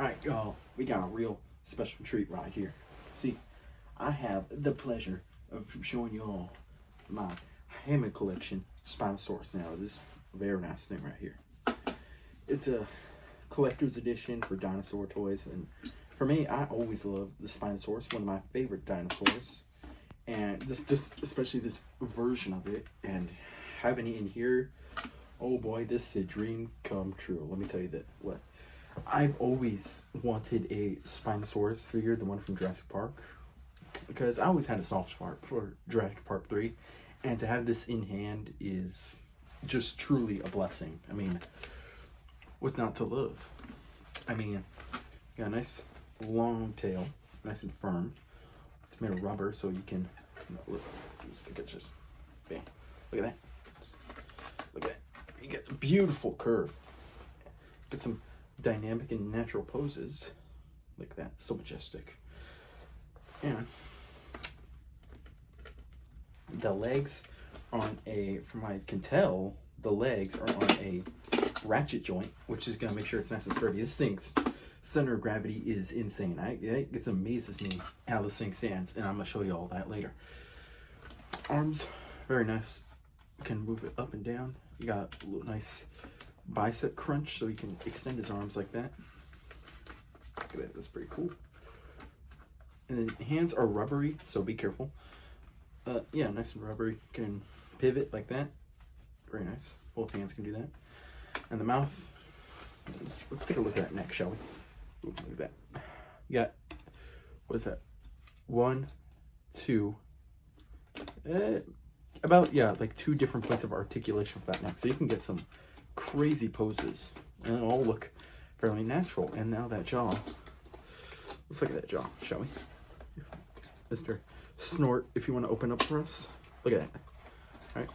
Alright, y'all, we got a real special treat right here. See, I have the pleasure of showing you all my Hammond collection, Spinosaurus. Now, this is a very nice thing right here. It's a collector's edition for dinosaur toys, and for me, I always love the Spinosaurus, one of my favorite dinosaurs. And this, just especially this version of it, and having it in here, oh boy, this is a dream come true. Let me tell you that. What? I've always wanted a Spinosaurus figure, the one from Jurassic Park, because I always had a soft spot for Jurassic Park 3, and to have this in hand is just truly a blessing. I mean, what's not to love? I mean, got a nice long tail, nice and firm. It's made of rubber, so you can, look at just, bam, look at that. Look at that. You get a beautiful curve. Get some dynamic and natural poses like that. So majestic. And the legs on a, from what I can tell, the legs are on a ratchet joint, which is gonna make sure it's nice and sturdy. This thing's center of gravity it insane. It amazes me how this thing stands, and I'm gonna show you all that later. Arms, very nice. You can move it up and down. You got a little nice bicep crunch, so he can extend his arms like that. Look at that, that's pretty cool. And then hands are rubbery, so be careful. Yeah, nice and rubbery. Can pivot like that. Very nice. Both hands can do that. And the mouth, let's take a look at that next, shall we? Ooh, look at that. You got, what is that? 1, 2, about, yeah, like 2 different points of articulation for that neck. So you can get some crazy poses, and it'll all look fairly natural. And now that jaw, let's look at that jaw, shall we? Mr. Snort, if you want to open up for us, look at that. All right,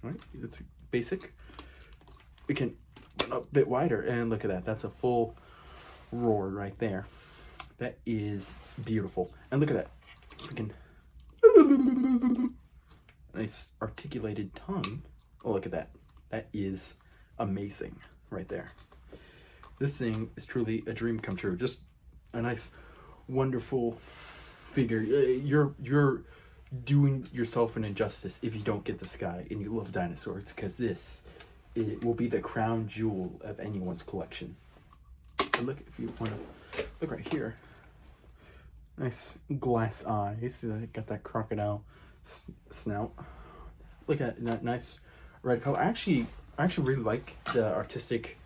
all right, it's basic. We can open up a bit wider, and look at that. That's a full roar right there. That is beautiful. And look at that. We can nice articulated tongue. Oh, look at that. That is amazing right there. This thing is truly a dream come true. Just a nice, wonderful figure. You're doing yourself an injustice if you don't get this guy and you love dinosaurs, because it will be the crown jewel of anyone's collection. And look, if you want to look right here, nice glass eyes. Got that crocodile snout. Look at that nice red color. I actually really like the artistic,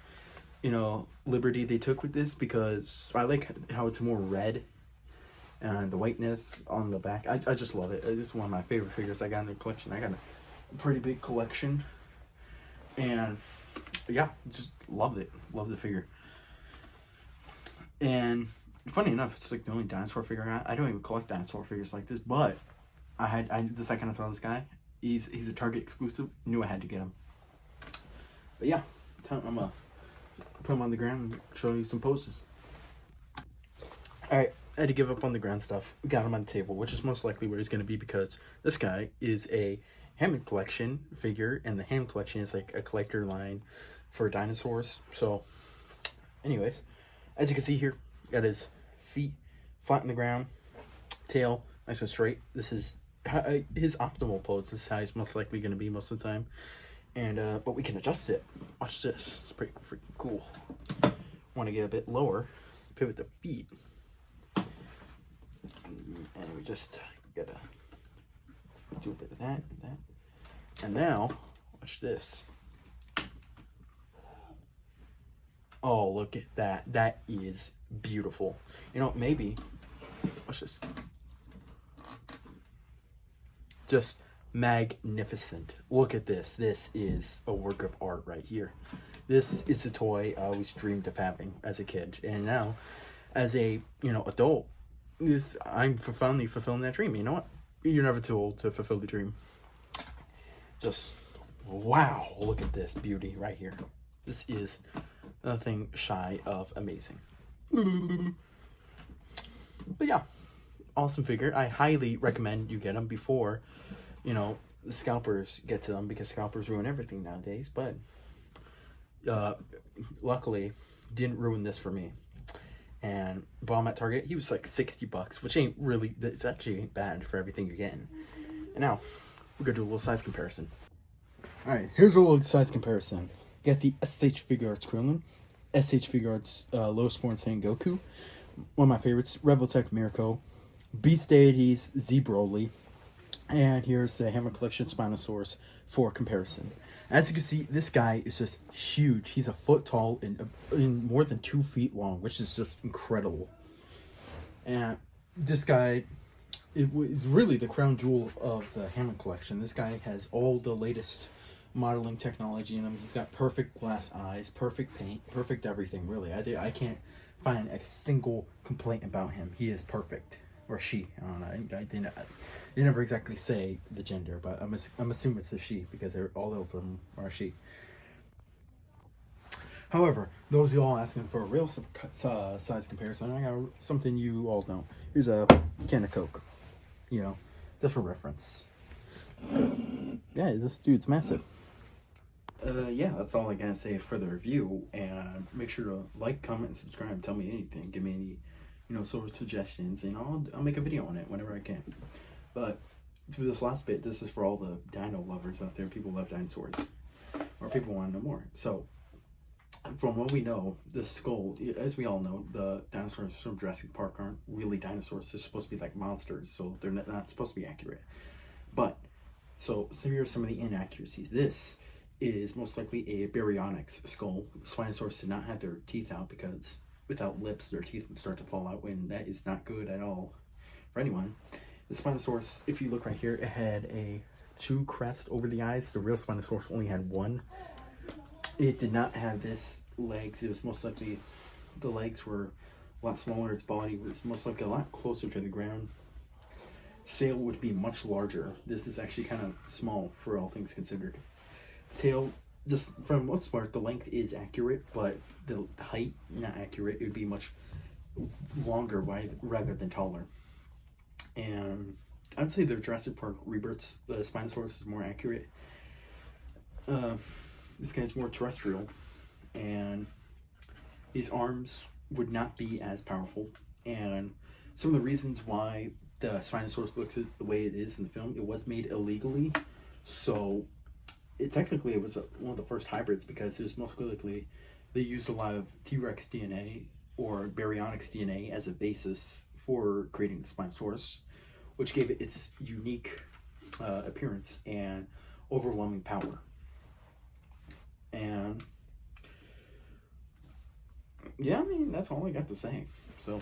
liberty they took with this, because I like how it's more red and the whiteness on the back. I just love it. This is one of my favorite figures I got in the collection. I got a pretty big collection, and yeah, just loved it. Love the figure. And funny enough, it's like the only dinosaur figure I got. I don't even collect dinosaur figures like this, but the second I saw this guy, he's a Target exclusive. Knew I had to get him. But yeah, I'm gonna put him on the ground and show you some poses. All right, I had to give up on the ground stuff. Got him on the table, which is most likely where he's gonna be, because this guy is a Hammond collection figure, and the Hammond collection is like a collector line for dinosaurs. So, anyways, as you can see here, got his feet flat on the ground, tail nice and straight. This is his optimal pose. This is how he's most likely going to be most of the time. And but we can adjust it. Watch this. It's pretty freaking cool. Want to get a bit lower, pivot the feet, and we just gotta do a bit of that and that. And now, watch this. Oh, look at that. That is beautiful. Maybe, watch this. Just magnificent. Look at this. This is a work of art right here. This is a toy I always dreamed of having as a kid. And now, as a, adult, I'm finally fulfilling that dream. You know what? You're never too old to fulfill the dream. Just, wow. Look at this beauty right here. This is nothing shy of amazing. But yeah, awesome figure. I highly recommend you get them before, the scalpers get to them, because scalpers ruin everything nowadays. But luckily didn't ruin this for me. And bought him at Target. He was like $60, which ain't really, it's actually ain't bad for everything you're getting. And now we're gonna do a little size comparison. All right, here's a little size comparison. You got the SH Figure Arts Krillin, SH Figure Arts Lowest Form Saiyan Goku, one of my favorites, Revoltech Mirko, Beast Deities Z Broly, and here's the Hammond Collection Spinosaurus for comparison. As you can see, this guy is just huge. He's a foot tall and more than 2 feet long, which is just incredible. And this guy, it was really the crown jewel of the Hammond collection. This guy has all the latest modeling technology in him. He's got perfect glass eyes, perfect paint, perfect everything, really. I can't find a single complaint about him. He is perfect. Or she. I don't know. They never exactly say the gender, but I'm assuming it's a she because all of them are she. However, those of y'all asking for a real size comparison, I got something you all know. Here's a can of Coke. You know, just for reference. Yeah, this dude's massive. Yeah, that's all I gotta say for the review. And make sure to like, comment, and subscribe. Tell me anything. Give me any, sort of suggestions, and I'll make a video on it whenever I can. But for this last bit, this is for all the dino lovers out there. People love dinosaurs, or people want to know more. So, from what we know, the skull, as we all know, the dinosaurs from Jurassic Park aren't really dinosaurs. They're supposed to be like monsters, so they're not supposed to be accurate. But, so here are some of the inaccuracies. This is most likely a baryonyx skull. Spinosaurus did not have their teeth out because without lips, their teeth would start to fall out, and that is not good at all for anyone. The Spinosaurus, if you look right here, it had a 2 crest over the eyes. The real Spinosaurus only had 1. It did not have this legs. It was most likely, the legs were a lot smaller. Its body was most likely a lot closer to the ground. Sail would be much larger. This is actually kind of small for all things considered. Tail, just for the most part, the length is accurate, but the height not accurate. It would be much longer rather than taller. And I'd say the Jurassic Park rebirths, the Spinosaurus is more accurate. This guy's more terrestrial, and his arms would not be as powerful. And some of the reasons why the Spinosaurus looks the way it is in the film, it was made illegally, so technically it was one of the first hybrids, because there's most likely they used a lot of T-Rex DNA or baryonyx DNA as a basis for creating the Spinosaurus, which gave it its unique appearance and overwhelming power. And yeah, I mean, that's all I got to say. So